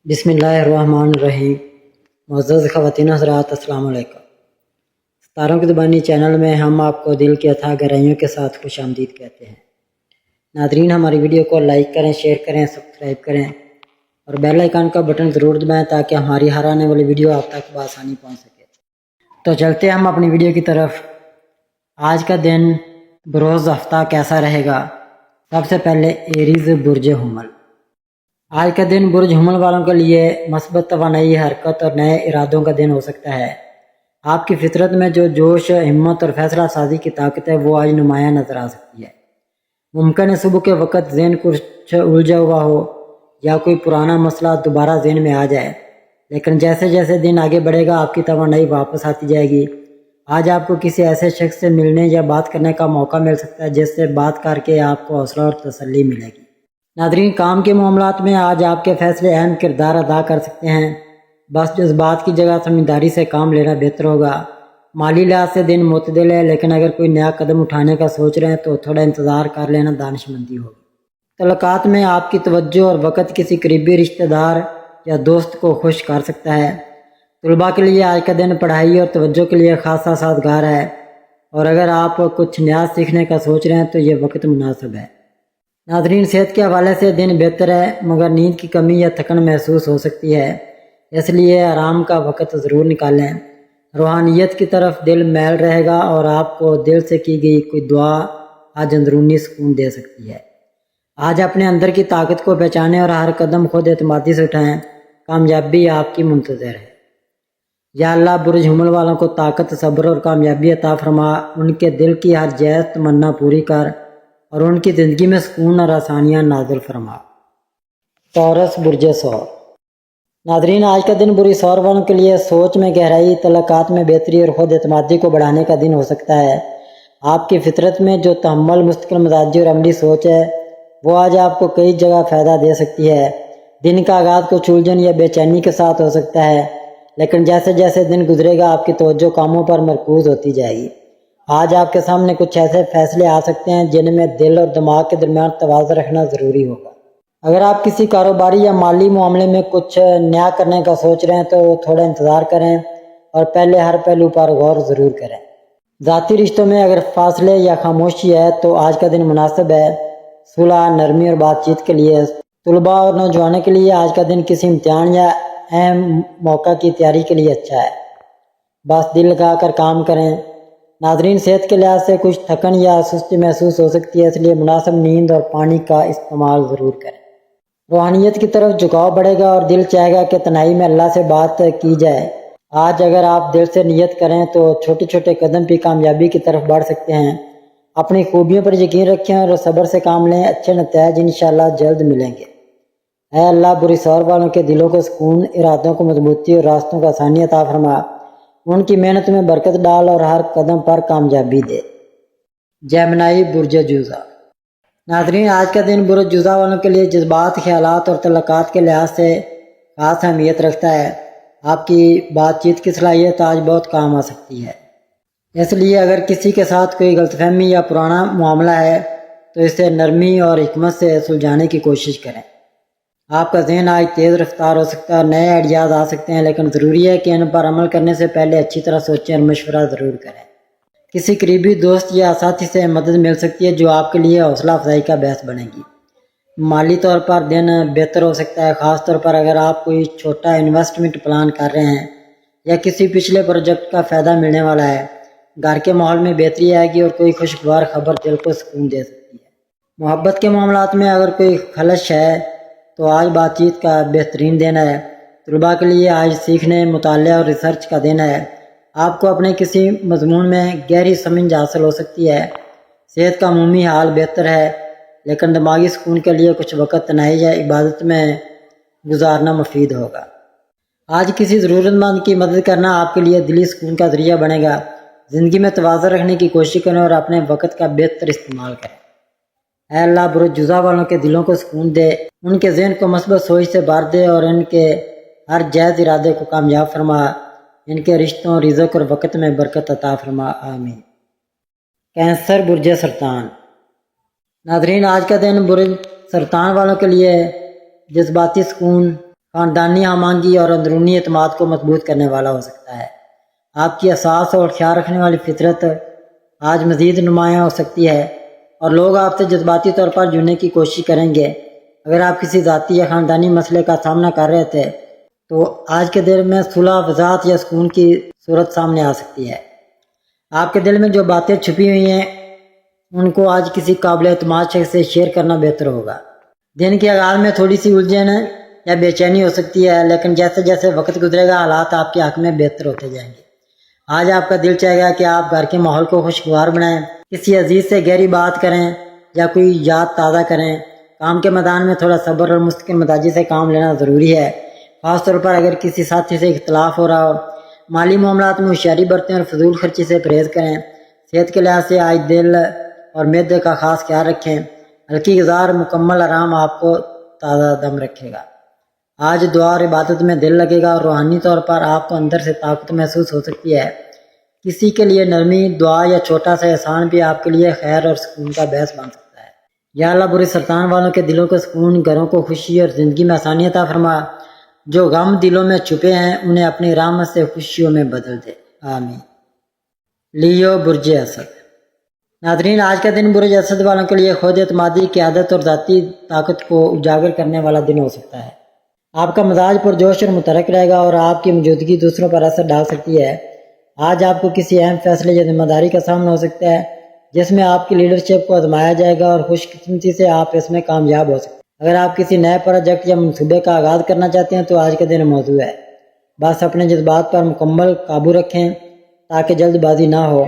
بسم اللہ الرحمن الرحیم۔ معزز خواتین حضرات، السلام علیکم۔ ستاروں کی زبانی چینل میں ہم آپ کو دل کی اتھاہ گہرائیوں کے ساتھ خوش آمدید کہتے ہیں۔ ناظرین، ہماری ویڈیو کو لائک کریں، شیئر کریں، سبسکرائب کریں اور بیل آئیکن کا بٹن ضرور دبائیں تاکہ ہماری ہر آنے والی ویڈیو آپ تک بآسانی پہنچ سکے۔ تو چلتے ہیں ہم اپنی ویڈیو کی طرف۔ آج کا دن بروز ہفتہ کیسا رہے گا؟ سب سے پہلے ایریز برج حمل۔ آج کا دن برج حمل والوں کے لیے مثبت توانائی، حرکت اور نئے ارادوں کا دن ہو سکتا ہے۔ آپ کی فطرت میں جو جوش، ہمت اور فیصلہ سازی کی طاقت ہے وہ آج نمایاں نظر آ سکتی ہے۔ ممکن ہے صبح کے وقت ذہن کچھ الجھا ہوا ہو یا کوئی پرانا مسئلہ دوبارہ ذہن میں آ جائے، لیکن جیسے جیسے دن آگے بڑھے گا آپ کی توانائی واپس آتی جائے گی۔ آج آپ کو کسی ایسے شخص سے ملنے یا بات کرنے کا موقع مل سکتا ہے جس سے بات کر کے آپ کو حوصلہ اور تسلی ملے گی۔ ناظرین، کام کے معاملات میں آج آپ کے فیصلے اہم کردار ادا کر سکتے ہیں۔ بس جذبات کی جگہ سمجھداری سے کام لینا بہتر ہوگا۔ مالی لحاظ سے دن معتدل ہے، لیکن اگر کوئی نیا قدم اٹھانے کا سوچ رہے ہیں تو تھوڑا انتظار کر لینا دانشمندی ہوگی۔ تعلقات میں آپ کی توجہ اور وقت کسی قریبی رشتہ دار یا دوست کو خوش کر سکتا ہے۔ طلباء کے لیے آج کا دن پڑھائی اور توجہ کے لیے خاصا سازگار ہے، اور اگر آپ کچھ نیا سیکھنے کا سوچ رہے ہیں تو یہ وقت مناسب ہے۔ ناظرین، صحت کے حوالے سے دن بہتر ہے، مگر نیند کی کمی یا تھکن محسوس ہو سکتی ہے، اس لیے آرام کا وقت ضرور نکالیں۔ روحانیت کی طرف دل میل رہے گا اور آپ کو دل سے کی گئی کوئی دعا آج اندرونی سکون دے سکتی ہے۔ آج اپنے اندر کی طاقت کو پہچانیں اور ہر قدم خود اعتمادی سے اٹھائیں، کامیابی آپ کی منتظر ہے۔ یا اللہ، برج حمل والوں کو طاقت، صبر اور کامیابی عطا فرما، ان کے دل کی ہر جائز تمنا پوری کر اور ان کی زندگی میں سکون اور آسانیاں نازل فرما۔ تورس برج ثور۔ ناظرین، آج کا دن برج ثور والوں کے لیے سوچ میں گہرائی، تعلقات میں بہتری اور خود اعتمادی کو بڑھانے کا دن ہو سکتا ہے۔ آپ کی فطرت میں جو تحمل، مستقل مزاجی اور عملی سوچ ہے وہ آج آپ کو کئی جگہ فائدہ دے سکتی ہے۔ دن کا آغاز کچھ الجھن یا بے چینی کے ساتھ ہو سکتا ہے، لیکن جیسے جیسے دن گزرے گا آپ کی توجہ کاموں پر مرکوز ہوتی جائے گی۔ آج آپ کے سامنے کچھ ایسے فیصلے آ سکتے ہیں جن میں دل اور دماغ کے درمیان توازن رکھنا ضروری ہوگا۔ اگر آپ کسی کاروباری یا مالی معاملے میں کچھ نیا کرنے کا سوچ رہے ہیں تو تھوڑا انتظار کریں اور پہلے ہر پہلو پر غور ضرور کریں۔ ذاتی رشتوں میں اگر فاصلے یا خاموشی ہے تو آج کا دن مناسب ہے۔ صلح، نرمی اور بات چیت کے لیے طلباء اور نوجوانوں کے لیے آج کا دن کسی امتحان یا اہم موقع کی تیاری کے لیے اچھا ہے۔ بس دل لگا کر کام کریں۔ ناظرین، صحت کے لحاظ سے کچھ تھکن یا سستی محسوس ہو سکتی ہے، اس لیے مناسب نیند اور پانی کا استعمال ضرور کریں۔ روحانیت کی طرف جھکاؤ بڑھے گا اور دل چاہے گا کہ تنہائی میں اللہ سے بات کی جائے۔ آج اگر آپ دل سے نیت کریں تو چھوٹے چھوٹے قدم بھی کامیابی کی طرف بڑھ سکتے ہیں۔ اپنی خوبیوں پر یقین رکھیں اور صبر سے کام لیں، اچھے نتائج انشاءاللہ جلد ملیں گے۔ اے اللہ، برج ثور والوں کے دلوں کو سکون، ارادوں کو مضبوطی اور راستوں کو آسانی عطا فرما، ان کی محنت میں برکت ڈال اور ہر قدم پر کامیابی دے۔ جیمنائی برج جوزا۔ ناظرین، آج کا دن برج جوزا والوں کے لیے جذبات، خیالات اور تعلقات کے لحاظ سے خاص اہمیت رکھتا ہے۔ آپ کی بات چیت کی صلاحیت آج بہت کام آ سکتی ہے، اس لیے اگر کسی کے ساتھ کوئی غلط فہمی یا پرانا معاملہ ہے تو اسے نرمی اور حکمت سے سلجھانے کی کوشش کریں۔ آپ کا ذہن آج تیز رفتار ہو سکتا ہے اور نئے آئیڈیاز آ سکتے ہیں، لیکن ضروری ہے کہ ان پر عمل کرنے سے پہلے اچھی طرح سوچیں اور مشورہ ضرور کریں۔ کسی قریبی دوست یا ساتھی سے مدد مل سکتی ہے جو آپ کے لیے حوصلہ افزائی کا باعث بنے گی۔ مالی طور پر دن بہتر ہو سکتا ہے، خاص طور پر اگر آپ کوئی چھوٹا انویسٹمنٹ پلان کر رہے ہیں یا کسی پچھلے پروجیکٹ کا فائدہ ملنے والا ہے۔ گھر کے ماحول میں بہتری آئے گی اور کوئی خوشگوار خبر دل کو سکون دے سکتی ہے۔ محبت کے معاملات میں اگر کوئی خلش ہے تو آج بات چیت کا بہترین دن ہے۔ طلباء کے لیے آج سیکھنے، مطالعہ اور ریسرچ کا دن ہے۔ آپ کو اپنے کسی مضمون میں گہری سمجھ حاصل ہو سکتی ہے۔ صحت کا عمومی حال بہتر ہے، لیکن دماغی سکون کے لیے کچھ وقت تنہائی یا عبادت میں گزارنا مفید ہوگا۔ آج کسی ضرورت مند کی مدد کرنا آپ کے لیے دلی سکون کا ذریعہ بنے گا۔ زندگی میں توازن رکھنے کی کوشش کریں اور اپنے وقت کا بہتر استعمال کریں۔ اے اللہ، برج جوزا والوں کے دلوں کو سکون دے، ان کے ذہن کو مثبت سوچ سے بھر دے اور ان کے ہر جائز ارادے کو کامیاب فرما، ان کے رشتوں، رزق اور وقت میں برکت عطا فرما، آمین۔ کینسر برج سرطان۔ ناظرین، آج کا دن برج سرطان والوں کے لیے جذباتی سکون، خاندانی ہم-آہنگی اور اندرونی اعتماد کو مضبوط کرنے والا ہو سکتا ہے۔ آپ کی حساس اور خیال رکھنے والی فطرت آج مزید نمایاں ہو سکتی ہے اور لوگ آپ سے جذباتی طور پر جڑنے کی کوشش کریں گے۔ اگر آپ کسی ذاتی یا خاندانی مسئلے کا سامنا کر رہے تھے تو آج کے دن میں صلح، وضاحت یا سکون کی صورت سامنے آ سکتی ہے۔ آپ کے دل میں جو باتیں چھپی ہوئی ہیں ان کو آج کسی قابل اعتماد شخص سے شیئر کرنا بہتر ہوگا۔ دن کے آغاز میں تھوڑی سی الجھن یا بے چینی ہو سکتی ہے، لیکن جیسے جیسے وقت گزرے گا حالات آپ کے حق میں بہتر ہوتے جائیں گے۔ آج آپ کا دل چاہے گا کہ آپ گھر کے ماحول کو خوشگوار بنائیں، کسی عزیز سے گہری بات کریں یا کوئی یاد تازہ کریں۔ کام کے میدان میں تھوڑا صبر اور مستقل مزاجی سے کام لینا ضروری ہے، خاص طور پر اگر کسی ساتھی سے اختلاف ہو رہا ہو۔ مالی معاملات میں ہوشیاری برتیں اور فضول خرچی سے پرہیز کریں۔ صحت کے لحاظ سے آج دل اور معدے کا خاص خیال رکھیں۔ ہلکی غذا اور مکمل آرام آپ کو تازہ دم رکھے گا۔ آج دعا اور عبادت میں دل لگے گا اور روحانی طور پر آپ کو اندر سے طاقت محسوس ہو سکتی ہے۔ کسی کے لیے نرمی، دعا یا چھوٹا سا احسان بھی آپ کے لیے خیر اور سکون کا باعث بن سکتا ہے۔ یا اللہ برے سرطان والوں کے دلوں کو سکون، گھروں کو خوشی اور زندگی میں آسانی عطا فرما۔ جو غم دلوں میں چھپے ہیں انہیں اپنی رحمت سے خوشیوں میں بدل دے، آمین۔ لیو برج اسد۔ ناظرین، آج کا دن برج اسد والوں کے لیے خود اعتمادی، قیادت اور ذاتی طاقت کو اجاگر کرنے والا دن ہو سکتا ہے۔ آپ کا مزاج پرجوش اور متحرک رہے گا اور آپ کی موجودگی دوسروں پر اثر ڈال سکتی ہے۔ آج آپ کو کسی اہم فیصلے یا ذمہ داری کا سامنا ہو سکتا ہے جس میں آپ کی لیڈرشپ کو آزمایا جائے گا اور خوش قسمتی سے آپ اس میں کامیاب ہو سکتے ہیں۔ اگر آپ کسی نئے پروجیکٹ یا منصوبے کا آغاز کرنا چاہتے ہیں تو آج کا دن موزوں ہے۔ بس اپنے جذبات پر مکمل قابو رکھیں تاکہ جلد بازی نہ ہو۔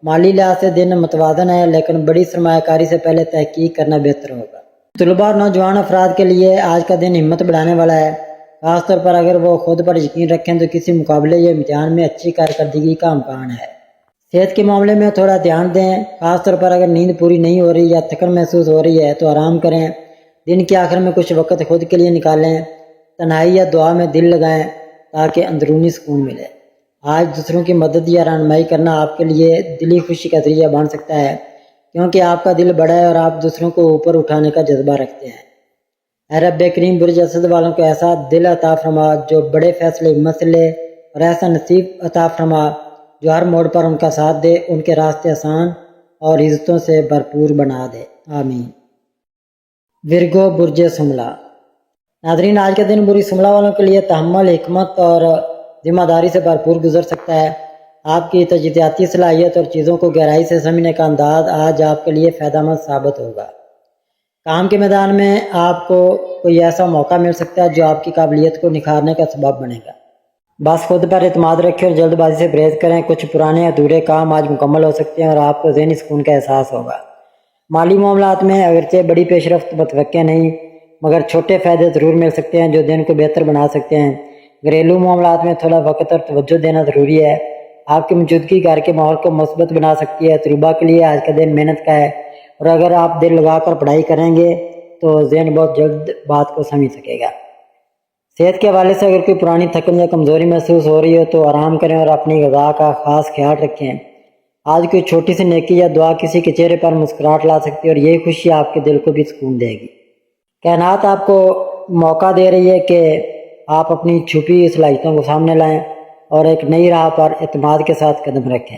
مالی لحاظ سے دن متوازن ہے، لیکن بڑی سرمایہ کاری سے پہلے تحقیق کرنا بہتر ہوگا۔ طلباء اور نوجوان افراد کے لیے آج کا دن ہمت بڑھانے والا ہے، خاص طور پر اگر وہ خود پر یقین رکھیں تو کسی مقابلے یا امتحان میں اچھی کارکردگی کا امکان ہے۔ صحت کے معاملے میں تھوڑا دھیان دیں، خاص طور پر اگر نیند پوری نہیں ہو رہی یا تھکن محسوس ہو رہی ہے تو آرام کریں۔ دن کے آخر میں کچھ وقت خود کے لیے نکالیں، تنہائی یا دعا میں دل لگائیں تاکہ اندرونی سکون ملے۔ آج دوسروں کی مدد یا رہنمائی کرنا آپ کے لیے دلی خوشی کا ذریعہ بن سکتا ہے، کیونکہ آپ کا دل بڑا ہے اور آپ دوسروں کو اوپر اٹھانے کا جذبہ رکھتے ہیں۔ اے رب کریم، برج اسد والوں کو ایسا دل عطا فرما جو بڑے فیصلے ہمت سے لے، اور ایسا نصیب عطا فرما جو ہر موڑ پر ان کا ساتھ دے، ان کے راستے آسان اور عزتوں سے بھرپور بنا دے، آمین۔ ورگو برج سملا۔ ناظرین، آج کا دن برج سملا والوں کے لیے تحمل، حکمت اور ذمہ داری سے بھرپور گزر سکتا ہے۔ آپ کی تجزیاتی صلاحیت اور چیزوں کو گہرائی سے سمجھنے کا انداز آج آپ کے لیے فائدہ مند ثابت ہوگا۔ کام کے میدان میں آپ کو کوئی ایسا موقع مل سکتا ہے جو آپ کی قابلیت کو نکھارنے کا سبب بنے گا۔ بس خود پر اعتماد رکھیں اور جلد بازی سے پرہیز کریں۔ کچھ پرانے ادھورے کام آج مکمل ہو سکتے ہیں اور آپ کو ذہنی سکون کا احساس ہوگا۔ مالی معاملات میں اگرچہ بڑی پیش رفت متوقع نہیں، مگر چھوٹے فائدے ضرور مل سکتے ہیں جو دن کو بہتر بنا سکتے ہیں۔ گھریلو معاملات میں تھوڑا وقت اور توجہ دینا ضروری ہے۔ آپ کی موجودگی گھر کے ماحول کو مثبت بنا سکتی ہے۔ طلباء کے لیے آج کا دن محنت کا ہے، اور اگر آپ دل لگا کر پڑھائی کریں گے تو ذہن بہت جلد بات کو سمجھ سکے گا۔ صحت کے حوالے سے اگر کوئی پرانی تھکن یا کمزوری محسوس ہو رہی ہو تو آرام کریں اور اپنی غذا کا خاص خیال رکھیں۔ آج کوئی چھوٹی سی نیکی یا دعا کسی کے چہرے پر مسکراہٹ لا سکتی ہے اور یہی خوشی آپ کے دل کو بھی سکون دے گی۔ کائنات آپ کو موقع دے رہی ہے کہ آپ اپنی چھپی صلاحیتوں کو سامنے لائیں اور ایک نئی راہ پر اعتماد کے ساتھ قدم رکھیں۔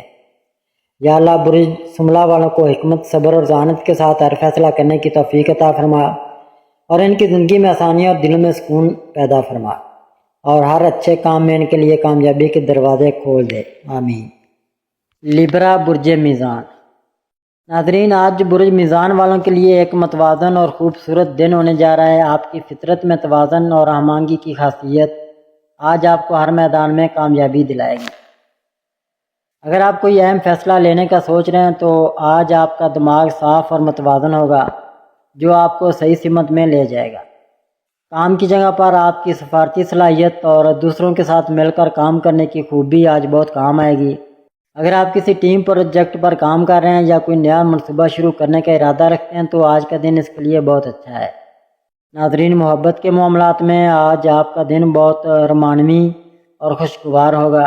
یا اللہ برج سملا والوں کو حکمت، صبر اور ذہانت کے ساتھ ہر فیصلہ کرنے کی توفیق عطا فرما، اور ان کی زندگی میں آسانیاں اور دلوں میں سکون پیدا فرما، اور ہر اچھے کام میں ان کے لیے کامیابی کے دروازے کھول دے، آمین۔ لیبرا برج میزان۔ ناظرین، آج برج میزان والوں کے لیے ایک متوازن اور خوبصورت دن ہونے جا رہا ہے۔ آپ کی فطرت میں توازن اور ہم آہنگی کی خاصیت آج آپ کو ہر میدان میں کامیابی دلائے گی۔ اگر آپ کوئی اہم فیصلہ لینے کا سوچ رہے ہیں تو آج آپ کا دماغ صاف اور متوازن ہوگا جو آپ کو صحیح سمت میں لے جائے گا۔ کام کی جگہ پر آپ کی سفارتی صلاحیت اور دوسروں کے ساتھ مل کر کام کرنے کی خوبی آج بہت کام آئے گی۔ اگر آپ کسی ٹیم پروجیکٹ پر کام کر رہے ہیں یا کوئی نیا منصوبہ شروع کرنے کا ارادہ رکھتے ہیں تو آج کا دن اس کے لیے بہت اچھا ہے۔ ناظرین، محبت کے معاملات میں آج آپ کا دن بہت رومانوی اور خوشگوار ہوگا۔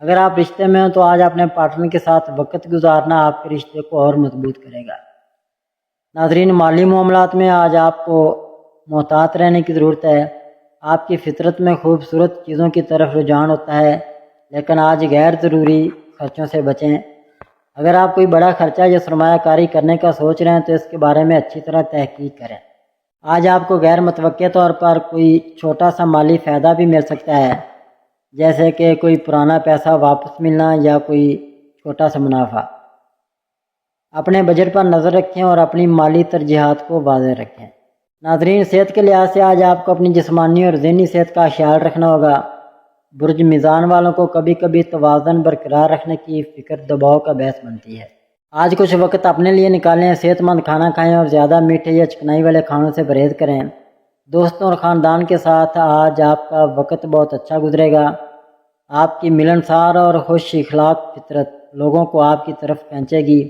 اگر آپ رشتے میں ہوں تو آج اپنے پارٹنر کے ساتھ وقت گزارنا آپ کے رشتے کو اور مضبوط کرے گا۔ ناظرین، مالی معاملات میں آج آپ کو محتاط رہنے کی ضرورت ہے۔ آپ کی فطرت میں خوبصورت چیزوں کی طرف رجحان ہوتا ہے، لیکن آج غیر ضروری خرچوں سے بچیں۔ اگر آپ کوئی بڑا خرچہ یا سرمایہ کاری کرنے کا سوچ رہے ہیں تو اس کے بارے میں اچھی طرح تحقیق کریں۔ آج آپ کو غیر متوقع طور پر کوئی چھوٹا سا مالی فائدہ بھی مل سکتا ہے، جیسے کہ کوئی پرانا پیسہ واپس ملنا یا کوئی چھوٹا سا منافع۔ اپنے بجٹ پر نظر رکھیں اور اپنی مالی ترجیحات کو واضح رکھیں۔ ناظرین، صحت کے لحاظ سے آج آپ کو اپنی جسمانی اور ذہنی صحت کا خیال رکھنا ہوگا۔ برج میزان والوں کو کبھی کبھی توازن برقرار رکھنے کی فکر دباؤ کا باعث بنتی ہے۔ آج کچھ وقت اپنے لیے نکالیں، صحت مند کھانا کھائیں اور زیادہ میٹھے یا چکنائی والے کھانوں سے پرہیز کریں۔ دوستوں اور خاندان کے ساتھ آج آپ کا وقت بہت اچھا گزرے گا۔ آپ کی ملنسار اور خوش اخلاق فطرت لوگوں کو آپ کی طرف کھینچے گی۔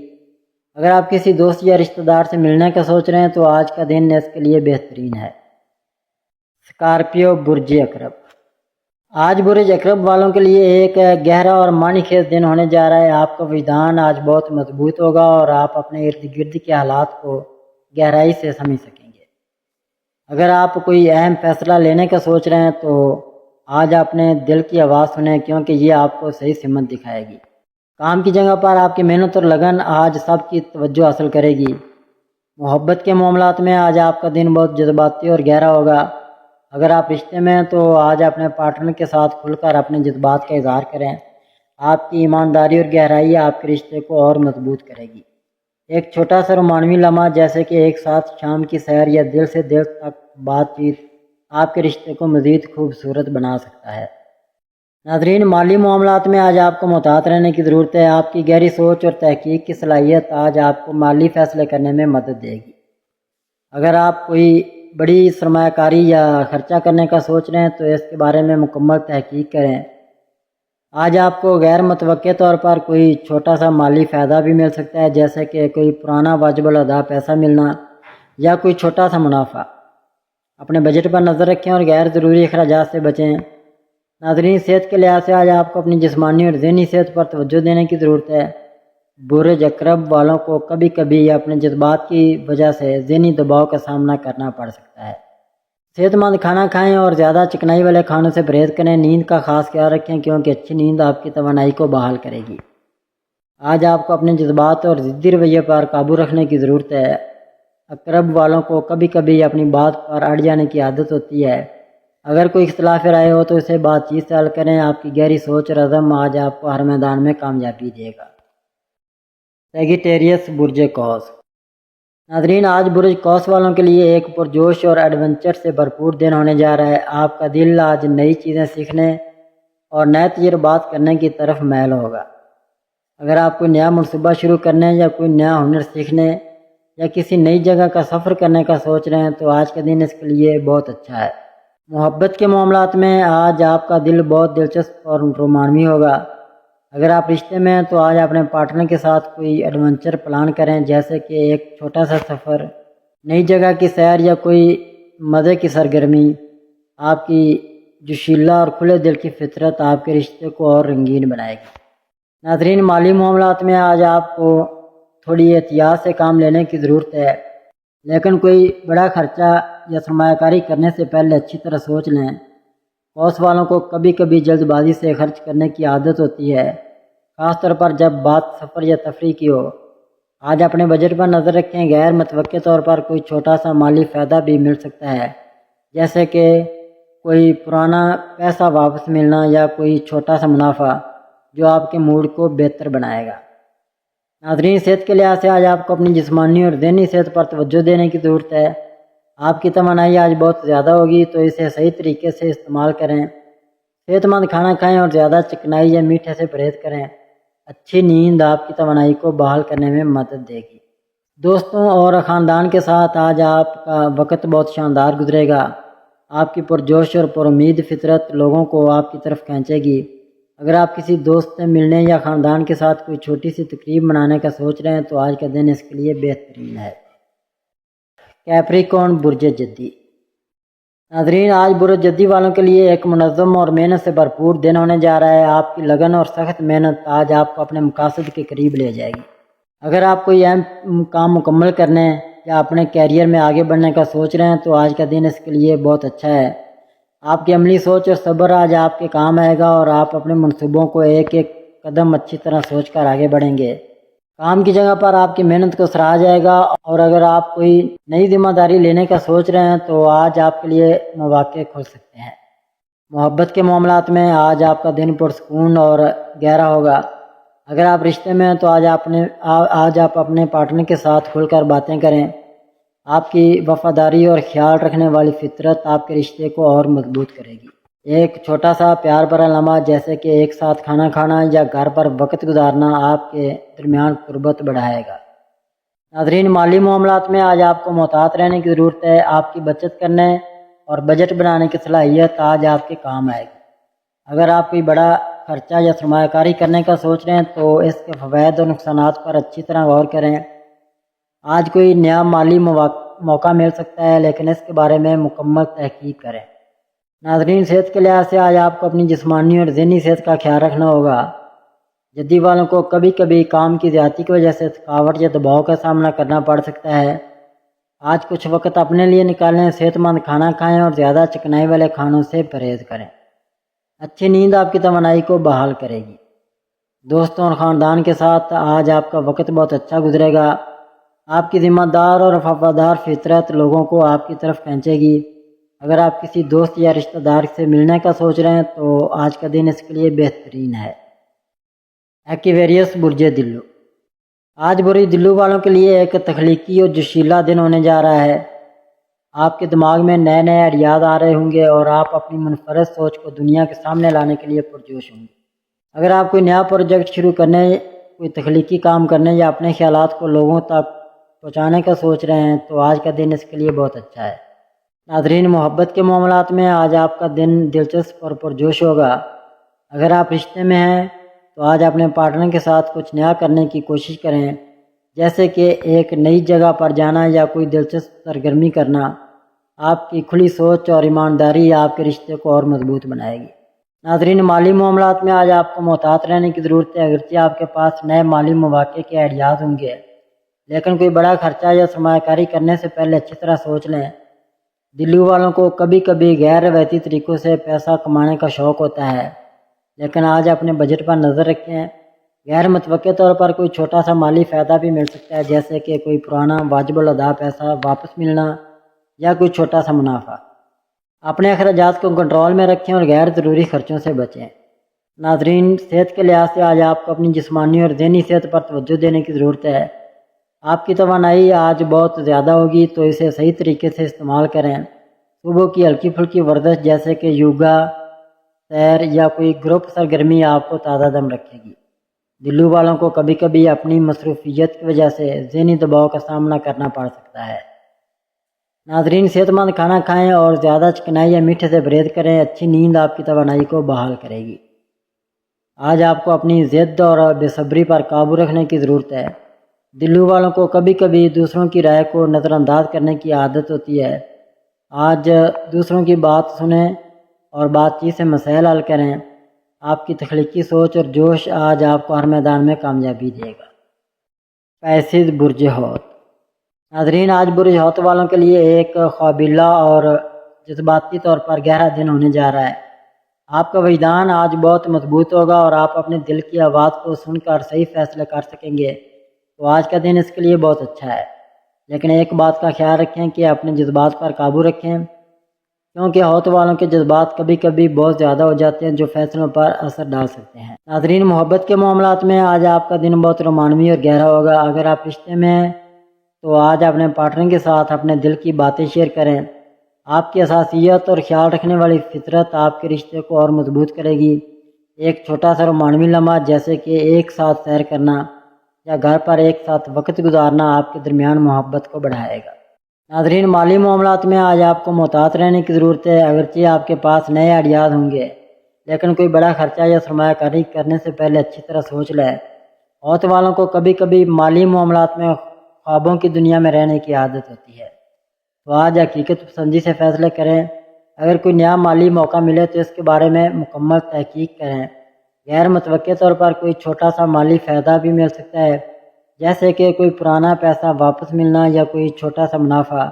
اگر آپ کسی دوست یا رشتہ دار سے ملنے کا سوچ رہے ہیں تو آج کا دن اس کے لیے بہترین ہے۔ اسکارپیو، برج عقرب۔ آج برج عقرب والوں کے لیے ایک گہرا اور معنی خیز دن ہونے جا رہا ہے۔ آپ کا وجدان آج بہت مضبوط ہوگا اور آپ اپنے ارد گرد کے حالات کو گہرائی سے سمجھ سکیں گے۔ اگر آپ کوئی اہم فیصلہ لینے کا سوچ رہے ہیں تو آج اپنے دل کی آواز سنیں، کیونکہ یہ آپ کو صحیح سمت دکھائے گی۔ کام کی جگہ پر آپ کی محنت اور لگن آج سب کی توجہ حاصل کرے گی۔ محبت کے معاملات میں آج آپ کا دن بہت جذباتی اور گہرا ہوگا۔ اگر آپ رشتے میں ہیں تو آج اپنے پارٹنر کے ساتھ کھل کر اپنے جذبات کا اظہار کریں۔ آپ کی ایمانداری اور گہرائی آپ کے رشتے کو اور مضبوط کرے گی۔ ایک چھوٹا سا رومانوی لمحہ جیسے کہ ایک ساتھ شام کی سیر یا دل سے دل تک بات چیت آپ کے رشتے کو مزید خوبصورت بنا سکتا ہے۔ ناظرین، مالی معاملات میں آج آپ کو محتاط رہنے کی ضرورت ہے۔ آپ کی گہری سوچ اور تحقیق کی صلاحیت آج آپ کو مالی فیصلے کرنے میں مدد دے گی۔ اگر آپ کوئی بڑی سرمایہ کاری یا خرچہ کرنے کا سوچ رہے ہیں تو اس کے بارے میں مکمل تحقیق کریں۔ آج آپ کو غیر متوقع طور پر کوئی چھوٹا سا مالی فائدہ بھی مل سکتا ہے، جیسے کہ کوئی پرانا واجب الادا پیسہ ملنا یا کوئی چھوٹا سا منافع۔ اپنے بجٹ پر نظر رکھیں اور غیر ضروری اخراجات سے بچیں۔ ناظرین، صحت کے لحاظ سے آج آپ کو اپنی جسمانی اور ذہنی صحت پر توجہ دینے کی ضرورت ہے۔ برج عقرب والوں کو کبھی کبھی اپنے جذبات کی وجہ سے ذہنی دباؤ کا سامنا کرنا پڑ سکتا ہے۔ صحت مند کھانا کھائیں اور زیادہ چکنائی والے کھانوں سے پرہیز کریں۔ نیند کا خاص خیال رکھیں، کیونکہ اچھی نیند آپ کی توانائی کو بحال کرے گی۔ آج آپ کو اپنے جذبات اور ضدی رویے پر قابو رکھنے کی ضرورت ہے۔ عقرب والوں کو کبھی کبھی اپنی بات پر اڑ جانے کی عادت ہوتی ہے۔ اگر کوئی اختلاف رائے ہو تو اسے بات چیت سے حل کریں۔ آپ کی گہری سوچ اور عزم آج آپ کو ہر میدان میں کامیابی دے گا۔ سیگیٹیریس، برج قوس۔ ناظرین، آج برج قوس والوں کے لیے ایک پرجوش اور ایڈونچر سے بھرپور دن ہونے جا رہا ہے۔ آپ کا دل آج نئی چیزیں سیکھنے اور نئے تجربات کرنے کی طرف میل ہوگا۔ اگر آپ کوئی نیا منصوبہ شروع کرنے یا کوئی نیا ہنر سیکھنے یا کسی نئی جگہ کا سفر کرنے کا سوچ رہے ہیں تو آج کا دن اس کے لیے بہت اچھا ہے۔ محبت کے معاملات میں آج آپ کا دل بہت دلچسپ اور رومانوی ہوگا۔ اگر آپ رشتے میں ہیں تو آج اپنے پارٹنر کے ساتھ کوئی ایڈونچر پلان کریں، جیسے کہ ایک چھوٹا سا سفر، نئی جگہ کی سیر یا کوئی مزے کی سرگرمی۔ آپ کی جوشیلہ اور کھلے دل کی فطرت آپ کے رشتے کو اور رنگین بنائے گی۔ ناظرین، مالی معاملات میں آج آپ کو تھوڑی احتیاط سے کام لینے کی ضرورت ہے، لیکن کوئی بڑا خرچہ یا سرمایہ کاری کرنے سے پہلے اچھی طرح سوچ لیں۔ قوس والوں کو کبھی کبھی جلد بازی سے خرچ کرنے کی عادت ہوتی ہے، خاص طور پر جب بات سفر یا تفریح کی ہو۔ آج اپنے بجٹ پر نظر رکھیں۔ غیر متوقع طور پر کوئی چھوٹا سا مالی فائدہ بھی مل سکتا ہے، جیسے کہ کوئی پرانا پیسہ واپس ملنا یا کوئی چھوٹا سا منافع جو آپ کے موڈ کو بہتر بنائے گا۔ ناظرین، صحت کے لحاظ سے آج آپ کو اپنی جسمانی اور ذہنی صحت پر توجہ دینے کی ضرورت ہے۔ آپ کی توانائی آج بہت زیادہ ہوگی، تو اسے صحیح طریقے سے استعمال کریں۔ صحت مند کھانا کھائیں اور زیادہ چکنائی یا میٹھے سے پرہیز کریں۔ اچھی نیند آپ کی توانائی کو بحال کرنے میں مدد دے گی۔ دوستوں اور خاندان کے ساتھ آج آپ کا وقت بہت شاندار گزرے گا۔ آپ کی پرجوش اور پر امید فطرت لوگوں کو آپ کی طرف کھینچے گی۔ اگر آپ کسی دوست سے ملنے یا خاندان کے ساتھ کوئی چھوٹی سی تقریب منانے کا سوچ رہے ہیں تو آج کا دن اس کے لیے بہترین ہے۔ کیپریکون، برج جدی۔ ناظرین، آج برج جدی والوں کے لیے ایک منظم اور محنت سے بھرپور دن ہونے جا رہا ہے۔ آپ کی لگن اور سخت محنت آج آپ کو اپنے مقاصد کے قریب لے جائے گی۔ اگر آپ کوئی اہم کام مکمل کرنے یا اپنے کیریئر میں آگے بڑھنے کا سوچ رہے ہیں تو آج کا دن اس کے لیے بہت اچھا ہے۔ آپ کی عملی سوچ اور صبر آج آپ کے کام آئے گا اور آپ اپنے منصوبوں کو ایک ایک قدم اچھی طرح سوچ کر آگے بڑھیں گے۔ کام کی جگہ پر آپ کی محنت کو سراہا جائے گا، اور اگر آپ کوئی نئی ذمہ داری لینے کا سوچ رہے ہیں تو آج آپ کے لیے مواقع کھل سکتے ہیں۔ محبت کے معاملات میں آج آپ کا دن پرسکون اور گہرا ہوگا۔ اگر آپ رشتے میں ہیں تو آج آپ اپنے پارٹنر کے ساتھ کھل کر باتیں کریں۔ آپ کی وفاداری اور خیال رکھنے والی فطرت آپ کے رشتے کو اور مضبوط کرے گی۔ ایک چھوٹا سا پیار بھرا لمحہ جیسے کہ ایک ساتھ کھانا کھانا یا گھر پر وقت گزارنا آپ کے درمیان قربت بڑھائے گا۔ ناظرین، مالی معاملات میں آج آپ کو محتاط رہنے کی ضرورت ہے۔ آپ کی بچت کرنے اور بجٹ بنانے کی صلاحیت آج آپ کے کام آئے گی۔ اگر آپ کوئی بڑا خرچہ یا سرمایہ کاری کرنے کا سوچ رہے ہیں تو اس کے فوائد اور نقصانات پر اچھی طرح غور کریں۔ آج کوئی نیا مالی موقع مل سکتا ہے، لیکن اس کے بارے میں مکمل تحقیق کریں۔ ناظرین، صحت کے لحاظ سے آج آپ کو اپنی جسمانی اور ذہنی صحت کا خیال رکھنا ہوگا۔ جدی والوں کو کبھی کبھی کام کی زیادتی کی وجہ سے تھکاوٹ یا دباؤ کا سامنا کرنا پڑ سکتا ہے۔ آج کچھ وقت اپنے لیے نکالیں، صحت مند کھانا کھائیں اور زیادہ چکنائی والے کھانوں سے پرہیز کریں۔ اچھی نیند آپ کی توانائی کو بحال کرے گی۔ دوستوں اور خاندان کے ساتھ آج آپ کا وقت بہت اچھا گزرے گا۔ آپ کی ذمہ دار اور وفادار فطرت لوگوں کو آپ کی طرف کھینچے گی۔ اگر آپ کسی دوست یا رشتہ دار سے ملنے کا سوچ رہے ہیں تو آج کا دن اس کے لیے بہترین ہے۔ ایکویریس برج دلو، آج برج دلو والوں کے لیے ایک تخلیقی اور جوشیلا دن ہونے جا رہا ہے۔ آپ کے دماغ میں نئے نئے آئیڈیاز آ رہے ہوں گے اور آپ اپنی منفرد سوچ کو دنیا کے سامنے لانے کے لیے پرجوش ہوں گے۔ اگر آپ کوئی نیا پروجیکٹ شروع کرنے، کوئی تخلیقی کام کرنے یا اپنے خیالات کو لوگوں تک پہنچانے کا سوچ رہے ہیں تو آج کا دن اس کے لیے بہت اچھا ہے۔ ناظرین، محبت کے معاملات میں آج آپ کا دن دلچسپ اور پرجوش ہوگا۔ اگر آپ رشتے میں ہیں تو آج اپنے پارٹنر کے ساتھ کچھ نیا کرنے کی کوشش کریں، جیسے کہ ایک نئی جگہ پر جانا یا کوئی دلچسپ سرگرمی کرنا۔ آپ کی کھلی سوچ اور ایمانداری آپ کے رشتے کو اور مضبوط بنائے گی۔ ناظرین، مالی معاملات میں آج آپ کو محتاط رہنے کی ضرورت ہے۔ اگرچہ آپ کے پاس نئے مالی مواقع کے آئیڈیاز ہوں گے، لیکن کوئی بڑا خرچہ یا سرمایہ کاری کرنے سے پہلے اچھی طرح سوچ لیں۔ دلو والوں کو کبھی کبھی غیر روایتی طریقوں سے پیسہ کمانے کا شوق ہوتا ہے، لیکن آج اپنے بجٹ پر نظر رکھیں۔ غیر متوقع طور پر کوئی چھوٹا سا مالی فائدہ بھی مل سکتا ہے، جیسے کہ کوئی پرانا واجب الادا پیسہ واپس ملنا یا کوئی چھوٹا سا منافع۔ اپنے اخراجات کو کنٹرول میں رکھیں اور غیر ضروری خرچوں سے بچیں۔ ناظرین، صحت کے لحاظ سے آج آپ کو اپنی جسمانی اور ذہنی صحت پر توجہ دینے کی ضرورت ہے۔ آپ کی توانائی آج بہت زیادہ ہوگی تو اسے صحیح طریقے سے استعمال کریں۔ صبح کی ہلکی پھلکی ورزش جیسے کہ یوگا، سیر یا کوئی گروپ سرگرمی آپ کو تازہ دم رکھے گی۔ دلو والوں کو کبھی کبھی اپنی مصروفیت کی وجہ سے ذہنی دباؤ کا سامنا کرنا پڑ سکتا ہے۔ ناظرین، صحت مند کھانا کھائیں اور زیادہ چکنائی یا میٹھے سے پرہیز کریں۔ اچھی نیند آپ کی توانائی کو بحال کرے گی۔ آج آپ کو اپنی ضد اور بے صبری پر قابو رکھنے کی ضرورت ہے۔ دلو والوں کو کبھی کبھی دوسروں کی رائے کو نظر انداز کرنے کی عادت ہوتی ہے۔ آج دوسروں کی بات سنیں اور بات چیت سے مسائل حل کریں۔ آپ کی تخلیقی سوچ اور جوش آج آپ کو ہر میدان میں کامیابی دے گا۔ پیسز برج حوت، ناظرین، آج برج حوت والوں کے لیے ایک خوابیلا اور جذباتی طور پر گہرا دن ہونے جا رہا ہے۔ آپ کا وجدان آج بہت مضبوط ہوگا اور آپ اپنے دل کی آواز کو سن کر صحیح فیصلے کر سکیں گے، تو آج کا دن اس کے لیے بہت اچھا ہے۔ لیکن ایک بات کا خیال رکھیں کہ اپنے جذبات پر قابو رکھیں، کیونکہ حوت والوں کے جذبات کبھی کبھی بہت زیادہ ہو جاتے ہیں جو فیصلوں پر اثر ڈال سکتے ہیں۔ ناظرین، محبت کے معاملات میں آج آپ کا دن بہت رومانوی اور گہرا ہوگا۔ اگر آپ رشتے میں ہیں تو آج اپنے پارٹنر کے ساتھ اپنے دل کی باتیں شیئر کریں۔ آپ کی حساسیت اور خیال رکھنے والی فطرت آپ کے رشتے کو اور مضبوط کرے گی۔ ایک چھوٹا سا رومانوی لمحہ جیسے کہ ایک ساتھ سیر کرنا یا گھر پر ایک ساتھ وقت گزارنا آپ کے درمیان محبت کو بڑھائے گا۔ ناظرین، مالی معاملات میں آج آپ کو محتاط رہنے کی ضرورت ہے۔ اگرچہ آپ کے پاس نئے آئیڈیاز ہوں گے، لیکن کوئی بڑا خرچہ یا سرمایہ کاری کرنے سے پہلے اچھی طرح سوچ لیں۔ حوت والوں کو کبھی کبھی مالی معاملات میں خوابوں کی دنیا میں رہنے کی عادت ہوتی ہے، تو آج حقیقت پسندی سے فیصلے کریں۔ اگر کوئی نیا مالی موقع ملے تو اس کے بارے میں مکمل تحقیق کریں۔ غیر متوقع طور پر کوئی چھوٹا سا مالی فائدہ بھی مل سکتا ہے، جیسے کہ کوئی پرانا پیسہ واپس ملنا یا کوئی چھوٹا سا منافع۔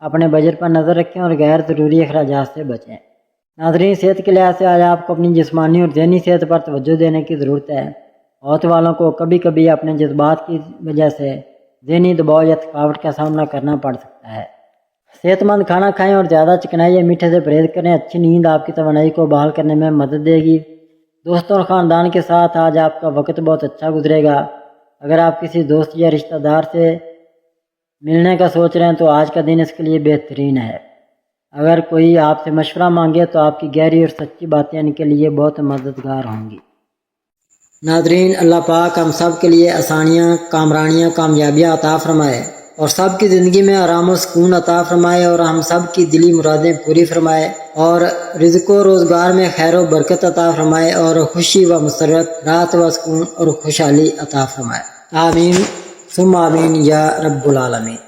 اپنے بجٹ پر نظر رکھیں اور غیر ضروری اخراجات سے بچیں۔ ناظرین، صحت کے لحاظ سے آج آپ کو اپنی جسمانی اور ذہنی صحت پر توجہ دینے کی ضرورت ہے۔ بہت والوں کو کبھی کبھی اپنے جذبات کی وجہ سے ذہنی دباؤ یا تھکاوٹ کا سامنا کرنا پڑ سکتا ہے۔ صحت مند کھانا کھائیں اور زیادہ چکنائی یا میٹھے سے پرہیز کریں۔ اچھی نیند آپ کی توانائی کو بحال کرنے میں مدد دے گی۔ دوستوں اور خاندان کے ساتھ آج آپ کا وقت بہت اچھا گزرے گا۔ اگر آپ کسی دوست یا رشتہ دار سے ملنے کا سوچ رہے ہیں تو آج کا دن اس کے لیے بہترین ہے۔ اگر کوئی آپ سے مشورہ مانگے تو آپ کی گہری اور سچی باتیں ان کے لیے بہت مددگار ہوں گی۔ ناظرین، اللہ پاک ہم سب کے لیے آسانیاں، کامرانیاں، کامیابیاں عطا فرمائے اور سب کی زندگی میں آرام و سکون عطا فرمائے اور ہم سب کی دلی مرادیں پوری فرمائے اور رزق و روزگار میں خیر و برکت عطا فرمائے اور خوشی و مسرت، راحت و سکون اور خوشحالی عطا فرمائے۔ آمین ثم آمین یا رب العالمین۔